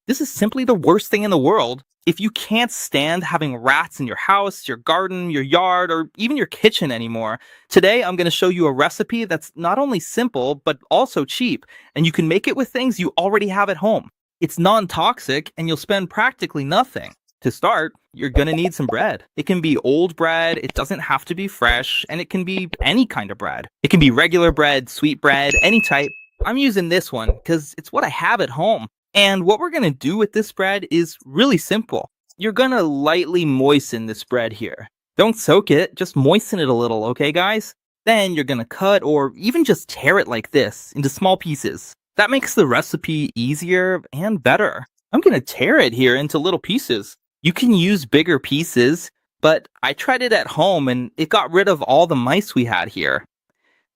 This is simply the worst thing in the world. If you can't stand having rats in your house, your garden, your yard, or even your kitchen anymore, today I'm going to show you a recipe that's not only simple, but also cheap, and you can make it with things you already have at home. It's non-toxic, and you'll spend practically nothing. To start, you're going to need some bread. It can be old bread, it doesn't have to be fresh, and it can be any kind of bread. It can be regular bread, sweet bread, any type. I'm using this one because it's what I have at home. And what we're going to do with this bread is really simple. You're going to lightly moisten this bread here. Don't soak it, just moisten it a little, okay guys? Then you're going to cut or even just tear it like this into small pieces. That makes the recipe easier and better. I'm going to tear it here into little pieces. You can use bigger pieces, but I tried it at home and it got rid of all the mice we had here.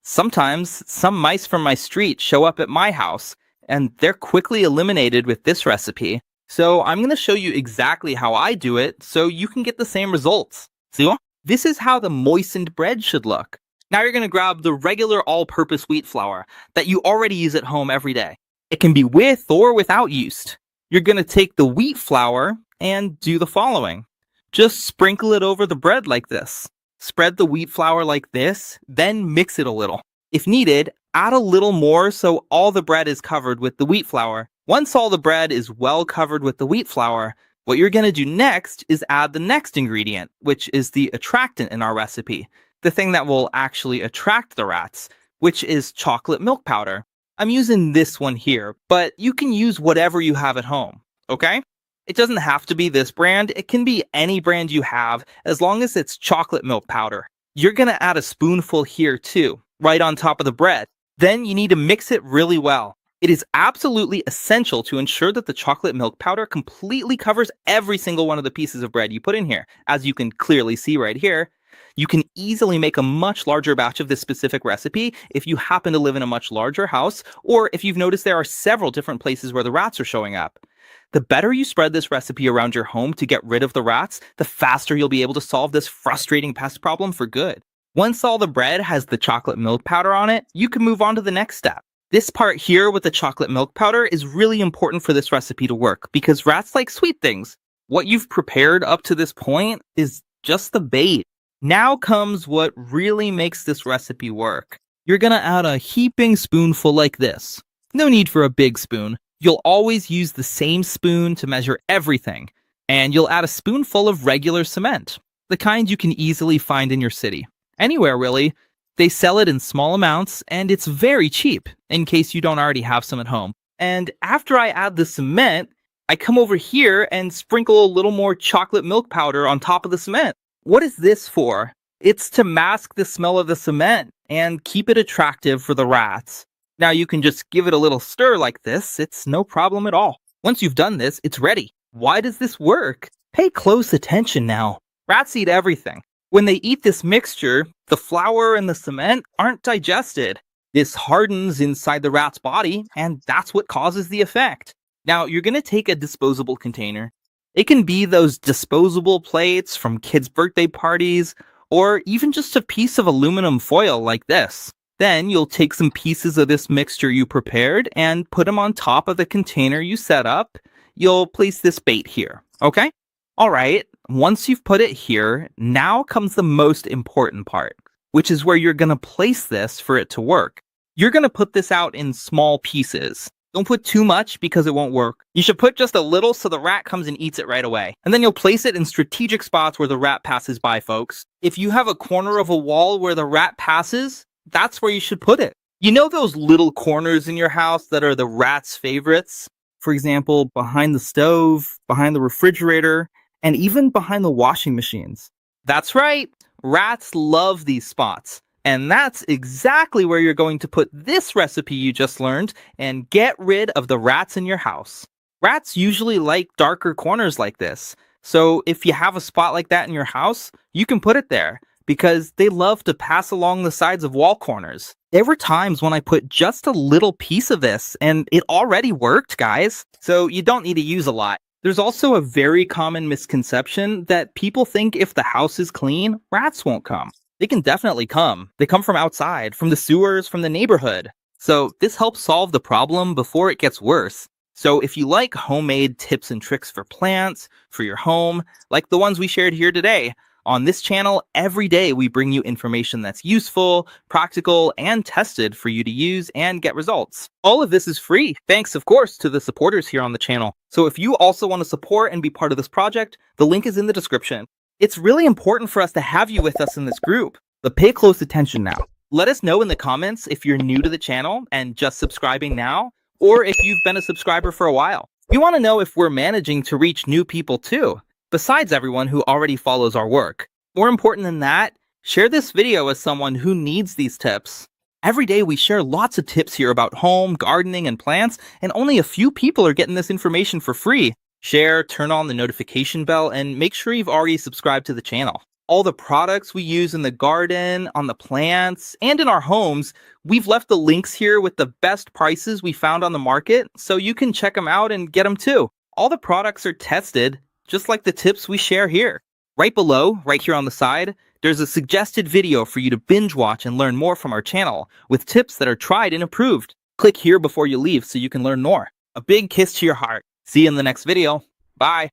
Sometimes some mice from my street show up at my house, and they're quickly eliminated with this recipe. So I'm going to show you exactly how I do it so you can get the same results. See? This is how the moistened bread should look. Now you're going to grab the regular all-purpose wheat flour that you already use at home every day. It can be with or without yeast. You're going to take the wheat flour and do the following. Just sprinkle it over the bread like this. Spread the wheat flour like this, then mix it a little. If needed, add a little more so all the bread is covered with the wheat flour. Once all the bread is well covered with the wheat flour, what you're going to do next is add the next ingredient, which is the attractant in our recipe. The thing that will actually attract the rats, which is chocolate milk powder. I'm using this one here, but you can use whatever you have at home, okay? It doesn't have to be this brand, it can be any brand you have, as long as it's chocolate milk powder. You're going to add a spoonful here too, right on top of the bread. Then you need to mix it really well. It is absolutely essential to ensure that the chocolate milk powder completely covers every single one of the pieces of bread you put in here. As you can clearly see right here, you can easily make a much larger batch of this specific recipe if you happen to live in a much larger house, or if you've noticed there are several different places where the rats are showing up. The better you spread this recipe around your home to get rid of the rats, the faster you'll be able to solve this frustrating pest problem for good. Once all the bread has the chocolate milk powder on it, you can move on to the next step. This part here with the chocolate milk powder is really important for this recipe to work because rats like sweet things. What you've prepared up to this point is just the bait. Now comes what really makes this recipe work. You're gonna add a heaping spoonful like this. No need for a big spoon. You'll always use the same spoon to measure everything. And you'll add a spoonful of regular cement, the kind you can easily find in your city. Anywhere really. They sell it in small amounts, and it's very cheap, in case you don't already have some at home. And after I add the cement, I come over here and sprinkle a little more chocolate milk powder on top of the cement. What is this for? It's to mask the smell of the cement and keep it attractive for the rats. Now you can just give it a little stir like this, it's no problem at all. Once you've done this, it's ready. Why does this work? Pay close attention now. Rats eat everything. When they eat this mixture, the flour and the cement aren't digested. This hardens inside the rat's body, and that's what causes the effect. Now, you're going to take a disposable container. It can be those disposable plates from kids' birthday parties, or even just a piece of aluminum foil like this. Then you'll take some pieces of this mixture you prepared and put them on top of the container you set up. You'll place this bait here, okay? All right. Once you've put it here, now comes the most important part, which is where you're going to place this for it to work. You're going to put this out in small pieces. Don't put too much because it won't work. You should put just a little so the rat comes and eats it right away. And then you'll place it in strategic spots where the rat passes by, folks. If you have a corner of a wall where the rat passes, that's where you should put it. You know those little corners in your house that are the rat's favorites? For example, behind the stove, behind the refrigerator, and even behind the washing machines. That's right, rats love these spots. And that's exactly where you're going to put this recipe you just learned and get rid of the rats in your house. Rats usually like darker corners like this. So if you have a spot like that in your house, you can put it there because they love to pass along the sides of wall corners. There were times when I put just a little piece of this and it already worked, guys. So you don't need to use a lot. There's also a very common misconception that people think if the house is clean, rats won't come. They can definitely come. They come from outside, from the sewers, from the neighborhood. So this helps solve the problem before it gets worse. So if you like homemade tips and tricks for plants, for your home, like the ones we shared here today, on this channel, every day we bring you information that's useful, practical, and tested for you to use and get results. All of this is free, thanks, of course, to the supporters here on the channel. So if you also want to support and be part of this project, the link is in the description. It's really important for us to have you with us in this group, but pay close attention now. Let us know in the comments if you're new to the channel and just subscribing now, or if you've been a subscriber for a while. We want to know if we're managing to reach new people too, besides everyone who already follows our work. More important than that, share this video with someone who needs these tips. Every day we share lots of tips here about home, gardening, and plants, and only a few people are getting this information for free. Share, turn on the notification bell, and make sure you've already subscribed to the channel. All the products we use in the garden, on the plants, and in our homes, we've left the links here with the best prices we found on the market, so you can check them out and get them too. All the products are tested, just like the tips we share here. Right below, right here on the side, there's a suggested video for you to binge watch and learn more from our channel, with tips that are tried and approved. Click here before you leave so you can learn more. A big kiss to your heart. See you in the next video. Bye.